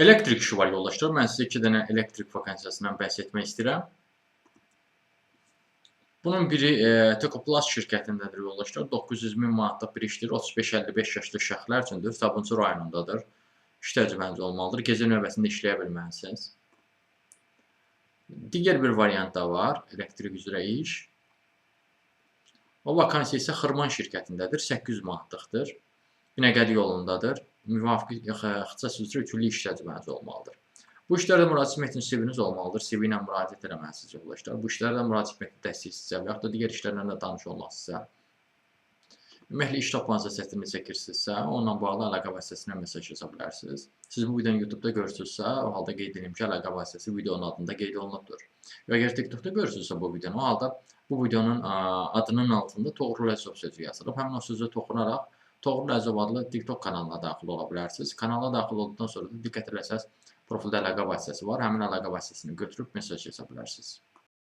Elektrik işi var yoldaşlar. Mən sizə 2 dənə elektrik vakansiyasından bəhs etmək istəyirəm. Bunun biri Tekoplast şirkətindədir yoldaşlar. 900.000 manatlıq bir işdir. 35-55 yaşlı şəxslər üçündür. Sabunçu rayonundadır. İş təcrübəniz olmalıdır. Gecə növbəsində işləyə bilməlisiniz. Digər bir variant da var. Elektrik üzrə iş. O vakansiya isə Xırman şirkətindədir. 800 manatlıqdır. Binəqədi yolundadır. Müvafiq ixtisas üzrə 3 illik iş təcrübəniz olmalıdır. Bu işlərdə müraciət etmək üçün CV-niz olmalıdır. CV ilə müraciət etməlisiniz yoldaşlar. Bu işlərdə müraciət etmək dəstək istəyirsə və yaxud da digər işlərlə də tanış olmaqsınızsa, ümumiyyətlə iş tapmanıza çətinlik çəkirsinizsə, onunla bağlı əlaqə vasitəsilə mesaj yaza bilərsiniz. Siz bu videonu YouTube-da görürsünüzsə, o halda qeyd edeyim ki, əlaqə vasitəsi videonun adında qeyd olunubdur. Əgər TikTok-da görürsünüzsə bu videonu, o halda bu videonun adının altında Toğrul Əzov sözü yazılıb. Həmin o sözə toxunaraq Toğrul Əzov adlı TikTok kanalına daxil ola bilərsiniz. Kanala daxil olduqdan sonra da diqqət eləsəz, profildə əlaqə vasitəsi var. Həmin əlaqə vasitəsini götürüb mesaj yaza bilərsiniz.